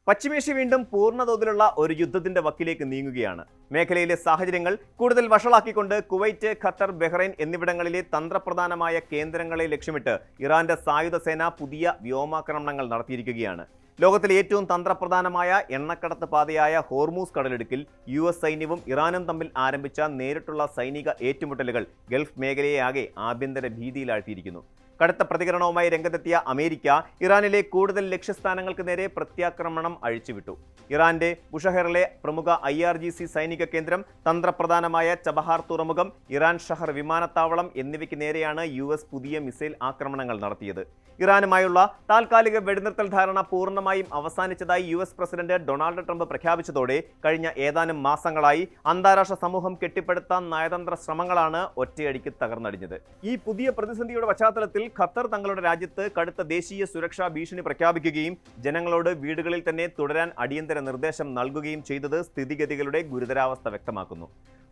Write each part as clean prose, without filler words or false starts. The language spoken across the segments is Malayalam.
പശ്ചിമേഷ്യ വീണ്ടും പൂർണ്ണതോതിലുള്ള ഒരു യുദ്ധത്തിന്റെ വക്കിലേക്ക് നീങ്ങുകയാണ്. മേഖലയിലെ സാഹചര്യങ്ങൾ കൂടുതൽ വഷളാക്കിക്കൊണ്ട് കുവൈറ്റ്, ഖത്തർ, ബഹ്റൈൻ എന്നിവിടങ്ങളിലെ തന്ത്രപ്രധാനമായ കേന്ദ്രങ്ങളെ ലക്ഷ്യമിട്ട് ഇറാന്റെ സായുധ സേന പുതിയ വ്യോമാക്രമണങ്ങൾ നടത്തിയിരിക്കുകയാണ്. ലോകത്തിലെ ഏറ്റവും തന്ത്രപ്രധാനമായ എണ്ണക്കടത്ത് പാതയായ ഹോർമൂസ് കടലിടുക്കിൽ US സൈന്യവും ഇറാനും തമ്മിൽ ആരംഭിച്ച നേരിട്ടുള്ള സൈനിക ഏറ്റുമുട്ടലുകൾ ഗൾഫ് മേഖലയെ ആകെ ആഭ്യന്തര ഭീതിയിലാഴ്ത്തിയിരിക്കുന്നു. കടുത്ത പ്രതികരണവുമായി രംഗത്തെത്തിയ അമേരിക്ക ഇറാനിലെ കൂടുതൽ ലക്ഷ്യസ്ഥാനങ്ങൾക്ക് നേരെ പ്രത്യാക്രമണം അഴിച്ചുവിട്ടു. ഇറാന്റെ ബുഷഹറിലെ പ്രമുഖ IRGC സൈനിക കേന്ദ്രം, തന്ത്രപ്രധാനമായ ചബഹാർ തുറമുഖം, ഇറാൻ ഷഹർ വിമാനത്താവളം എന്നിവയ്ക്ക് നേരെയാണ് US പുതിയ മിസൈൽ ആക്രമണങ്ങൾ നടത്തിയത്. ഇറാനുമായുള്ള താൽക്കാലിക വെടിനിർത്തൽ ധാരണ പൂർണ്ണമായും അവസാനിച്ചതായി US പ്രസിഡന്റ് ഡൊണാൾഡ് ട്രംപ് പ്രഖ്യാപിച്ചതോടെ കഴിഞ്ഞ ഏതാനും മാസങ്ങളായി അന്താരാഷ്ട്ര സമൂഹം കെട്ടിപ്പടുത്ത നയതന്ത്ര ശ്രമങ്ങളാണ് ഒറ്റയടിക്ക് തകർന്നടിഞ്ഞത്. ഈ പുതിയ പ്രതിസന്ധിയുടെ പശ്ചാത്തലത്തിൽ ഖത്തർ തങ്ങളുടെ രാജ്യത്ത് കടുത്ത ദേശീയ സുരക്ഷാ ഭീഷണി പ്രഖ്യാപിക്കുകയും ജനങ്ങളോട് വീടുകളിൽ തന്നെ തുടരാൻ അടിയന്തര നിർദ്ദേശം നൽകുകയും ചെയ്തത് സ്ഥിതിഗതികളുടെ ഗുരുതരാവസ്ഥ വ്യക്തമാക്കുന്നു.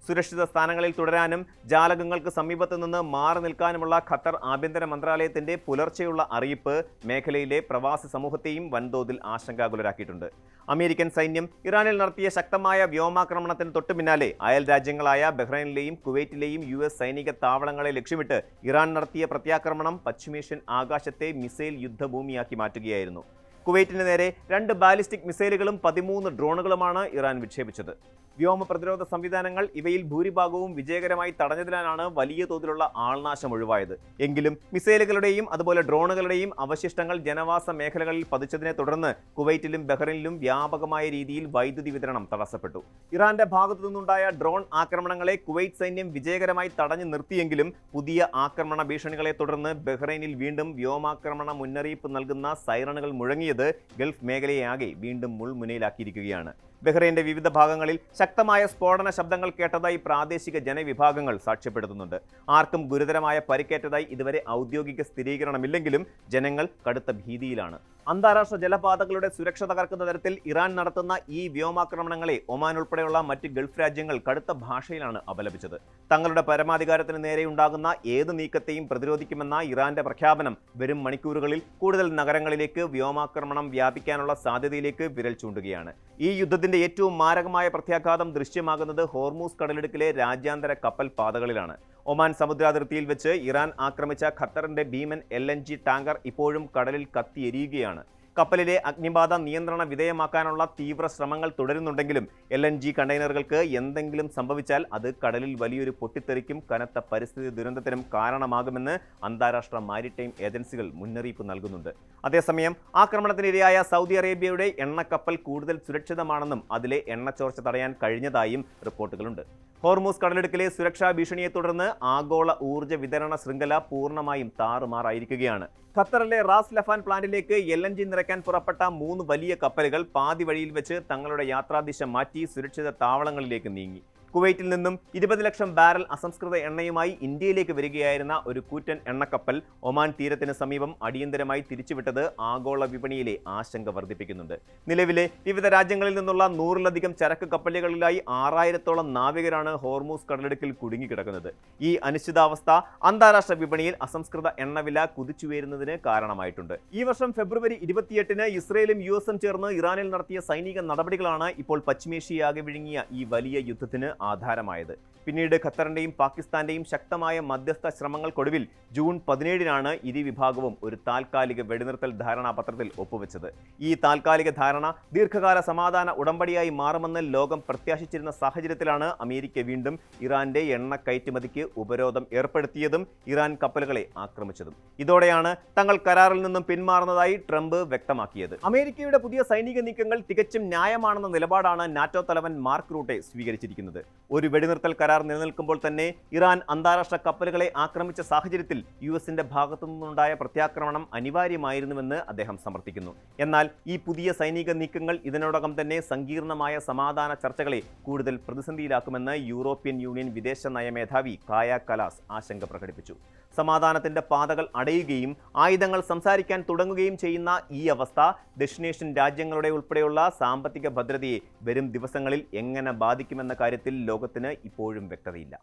സുരക്ഷിത സ്ഥാനങ്ങളിൽ തുടരാനും ജാലകങ്ങൾക്ക് സമീപത്ത് നിന്ന് മാറി നിൽക്കാനുമുള്ള ഖത്തർ ആഭ്യന്തര മന്ത്രാലയത്തിന്റെ പുലർച്ചെയുള്ള അറിയിപ്പ് മേഖലയിലെ പ്രവാസി സമൂഹത്തെയും വൻതോതിൽ ആശങ്കാകുലരാക്കിയിട്ടുണ്ട്. അമേരിക്കൻ സൈന്യം ഇറാനിൽ നടത്തിയ ശക്തമായ വ്യോമാക്രമണത്തിന് തൊട്ടു പിന്നാലെ അയൽ രാജ്യങ്ങളായ ബഹ്റൈനിലെയും കുവൈറ്റിലെയും US സൈനിക താവളങ്ങളെ ലക്ഷ്യമിട്ട് ഇറാൻ നടത്തിയ പ്രത്യാക്രമണം പശ്ചിമേഷ്യൻ ആകാശത്തെ മിസൈൽ യുദ്ധഭൂമിയാക്കി മാറ്റുകയായിരുന്നു. കുവൈറ്റിന് നേരെ 2 ബാലിസ്റ്റിക് മിസൈലുകളും 13 ഡ്രോണുകളുമാണ് ഇറാൻ വിക്ഷേപിച്ചത്. വ്യോമ പ്രതിരോധ സംവിധാനങ്ങൾ ഇവയിൽ ഭൂരിഭാഗവും വിജയകരമായി തടഞ്ഞതിനാലാണ് വലിയ തോതിലുള്ള ആൾനാശം ഒഴിവായത്. എങ്കിലും മിസൈലുകളുടെയും അതുപോലെ ഡ്രോണുകളുടെയും അവശിഷ്ടങ്ങൾ ജനവാസ മേഖലകളിൽ പതിച്ചതിനെ തുടർന്ന് കുവൈറ്റിലും ബഹ്റൈനിലും വ്യാപകമായ രീതിയിൽ വൈദ്യുതി വിതരണം തടസ്സപ്പെട്ടു. ഇറാന്റെ ഭാഗത്തു നിന്നുണ്ടായ ഡ്രോൺ ആക്രമണങ്ങളെ കുവൈറ്റ് സൈന്യം വിജയകരമായി തടഞ്ഞു നിർത്തിയെങ്കിലും പുതിയ ആക്രമണ ഭീഷണികളെ തുടർന്ന് ബഹ്റൈനിൽ വീണ്ടും വ്യോമാക്രമണ മുന്നറിയിപ്പ് നൽകുന്ന സൈറണുകൾ മുഴങ്ങിയത് ഗൾഫ് മേഖലയെ ആകെ വീണ്ടും മുൾമുനയിലാക്കിയിരിക്കുകയാണ്. ബഹ്റൈന്റെ വിവിധ ഭാഗങ്ങളിൽ ശക്തമായ സ്ഫോടന ശബ്ദങ്ങൾ കേട്ടതായി പ്രാദേശിക ജനവിഭാഗങ്ങൾ സാക്ഷ്യപ്പെടുത്തുന്നുണ്ട്. ആർക്കും ഗുരുതരമായ പരിക്കേറ്റതായി ഇതുവരെ ഔദ്യോഗിക സ്ഥിരീകരണമില്ലെങ്കിലും ജനങ്ങൾ കടുത്ത ഭീതിയിലാണ്. അന്താരാഷ്ട്ര ജലപാതകളുടെ സുരക്ഷ തകർക്കുന്ന തരത്തിൽ ഇറാൻ നടത്തുന്ന ഈ വ്യോമാക്രമണങ്ങളെ ഒമാൻ ഉൾപ്പെടെയുള്ള മറ്റ് ഗൾഫ് രാജ്യങ്ങൾ കടുത്ത ഭാഷയിലാണ് അപലപിച്ചത്. തങ്ങളുടെ പരമാധികാരത്തിന് നേരെയുണ്ടാകുന്ന ഏത് നീക്കത്തെയും പ്രതിരോധിക്കുമെന്ന ഇറാന്റെ പ്രഖ്യാപനം വരും മണിക്കൂറുകളിൽ കൂടുതൽ നഗരങ്ങളിലേക്ക് വ്യോമാക്രമണം വ്യാപിക്കാനുള്ള സാധ്യതയിലേക്ക് വിരൽ ചൂണ്ടുകയാണ്. ഈ യുദ്ധത്തിന്റെ ഏറ്റവും മാരകമായ പ്രത്യാഘാതം ദൃശ്യമാകുന്നത് ഹോർമൂസ് കടലിടുക്കിലെ രാജ്യാന്തര കപ്പൽ പാതകളിലാണ്. ഒമാൻ സമുദ്രാതിർത്തിയിൽ വെച്ച് ഇറാൻ ആക്രമിച്ച ഖത്തറിന്റെ ഭീമൻ LNG ടാങ്കർ ഇപ്പോഴും കടലിൽ കത്തിയെരിയുകയാണ്. കപ്പലിലെ അഗ്നിബാധ നിയന്ത്രണ വിധേയമാക്കാനുള്ള തീവ്ര ശ്രമങ്ങൾ തുടരുന്നുണ്ടെങ്കിലും LNG കണ്ടെയ്നറുകൾക്ക് എന്തെങ്കിലും സംഭവിച്ചാൽ അത് കടലിൽ വലിയൊരു പൊട്ടിത്തെറിക്കും കനത്ത പരിസ്ഥിതി ദുരന്തത്തിനും കാരണമാകുമെന്ന് അന്താരാഷ്ട്ര മാരിടൈം ഏജൻസികൾ മുന്നറിയിപ്പ് നൽകുന്നുണ്ട്. അതേസമയം ആക്രമണത്തിനിരയായ സൗദി അറേബ്യയുടെ എണ്ണക്കപ്പൽ കൂടുതൽ സുരക്ഷിതമാണെന്നും അതിലെ എണ്ണച്ചോർച്ച തടയാൻ കഴിഞ്ഞതായും റിപ്പോർട്ടുകളുണ്ട്. ഹോർമൂസ് കടലിടുക്കിലെ സുരക്ഷാ ഭീഷണിയെ തുടർന്ന് ആഗോള ഊർജ്ജ വിതരണ ശൃംഖല പൂർണ്ണമായും താറുമാറായിരിക്കുകയാണ്. ഖത്തറിലെ റാസ് ലഫാൻ പ്ലാന്റിലേക്ക് LNG നിറയ്ക്കാൻ പുറപ്പെട്ട 3 വലിയ കപ്പലുകൾ പാതി വഴിയിൽ വെച്ച് തങ്ങളുടെ യാത്രാദിശ മാറ്റി സുരക്ഷിത താവളങ്ങളിലേക്ക് നീങ്ങി. കുവൈറ്റിൽ നിന്നും 20 ലക്ഷം ബാരൽ അസംസ്കൃത എണ്ണയുമായി ഇന്ത്യയിലേക്ക് വരികയായിരുന്ന ഒരു കൂറ്റൻ എണ്ണക്കപ്പൽ ഒമാൻ തീരത്തിന് സമീപം അടിയന്തരമായി തിരിച്ചുവിട്ടത് ആഗോള വിപണിയിലെ ആശങ്ക വർദ്ധിപ്പിക്കുന്നുണ്ട്. നിലവിലെ വിവിധ രാജ്യങ്ങളിൽ നിന്നുള്ള 100-ലധികം ചരക്ക് കപ്പലുകളിലായി 6000-ഓളം നാവികരാണ് ഹോർമൂസ് കടലിടുക്കിൽ കുടുങ്ങിക്കിടക്കുന്നത്. ഈ അനിശ്ചിതാവസ്ഥ അന്താരാഷ്ട്ര വിപണിയിൽ അസംസ്കൃത എണ്ണവില കുതിച്ചുയരുന്നതിന് കാരണമായിട്ടുണ്ട്. ഈ വർഷം ഫെബ്രുവരി 28-ന് ഇസ്രയേലും US ചേർന്ന് ഇറാനിൽ നടത്തിയ സൈനിക നടപടികളാണ് ഇപ്പോൾ പശ്ചിമേഷ്യയാകെ വിഴുങ്ങിയ ഈ വലിയ യുദ്ധത്തിന് ആധാരമായത്. പിന്നീട് ഖത്തറിന്റെയും പാകിസ്ഥാന്റെയും ശക്തമായ മധ്യസ്ഥ ശ്രമങ്ങൾക്കൊടുവിൽ ജൂൺ 17-നാണ് ഇരുവിഭാഗവും ഒരു താൽക്കാലിക വെടിനിർത്തൽ ധാരണാപത്രത്തിൽ ഒപ്പുവെച്ചത്. ഈ താൽക്കാലിക ധാരണ ദീർഘകാല സമാധാന ഉടമ്പടിയായി മാറുമെന്ന് ലോകം പ്രത്യാശിച്ചിരുന്ന സാഹചര്യത്തിലാണ് അമേരിക്ക വീണ്ടും ഇറാന്റെ എണ്ണ കയറ്റുമതിക്ക് ഉപരോധം ഏർപ്പെടുത്തിയതും ഇറാൻ കപ്പലുകളെ ആക്രമിച്ചതും. ഇതോടെയാണ് തങ്ങൾ കരാറിൽ നിന്നും പിന്മാറുന്നതായി ട്രംപ് വ്യക്തമാക്കിയത്. അമേരിക്കയുടെ പുതിയ സൈനിക നീക്കങ്ങൾ തികച്ചും ന്യായമാണെന്ന നിലപാടാണ് നാറ്റോ തലവൻ മാർക്ക് റൂട്ടെ സ്വീകരിച്ചിരിക്കുന്നത്. ഒരു വെടിനിർത്തൽ കരാർ നിലനിൽക്കുമ്പോൾ തന്നെ ഇറാൻ അന്താരാഷ്ട്ര കപ്പലുകളെ ആക്രമിച്ച സാഹചര്യത്തിൽ US-ന്റെ ഭാഗത്തു നിന്നുണ്ടായ പ്രത്യാക്രമണം അനിവാര്യമായിരുന്നുവെന്ന് അദ്ദേഹം സമർത്ഥിക്കുന്നു. എന്നാൽ ഈ പുതിയ സൈനിക നീക്കങ്ങൾ ഇതിനോടകം തന്നെ സങ്കീർണമായ സമാധാന ചർച്ചകളെ കൂടുതൽ പ്രതിസന്ധിയിലാക്കുമെന്ന് യൂറോപ്യൻ യൂണിയൻ വിദേശ നയമേധാവി കായ കലാസ് ആശങ്ക പ്രകടിപ്പിച്ചു. സമാധാനത്തിന്റെ പാതകൾ അടയുകയും ആയുധങ്ങൾ സംസാരിക്കാൻ തുടങ്ങുകയും ചെയ്യുന്ന ഈ അവസ്ഥ ദക്ഷിണേഷ്യൻ രാജ്യങ്ങളുടെ ഉൾപ്പെടെയുള്ള സാമ്പത്തിക ഭദ്രതയെ വരും ദിവസങ്ങളിൽ എങ്ങനെ ബാധിക്കുമെന്ന കാര്യത്തിൽ ലോകത്തിന് ഇപ്പോഴും വ്യക്തതയില്ല.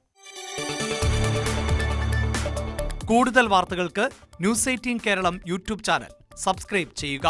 കൂടുതൽ വാർത്തകൾക്ക് News 18 Keralam YouTube channel subscribe ചെയ്യുക.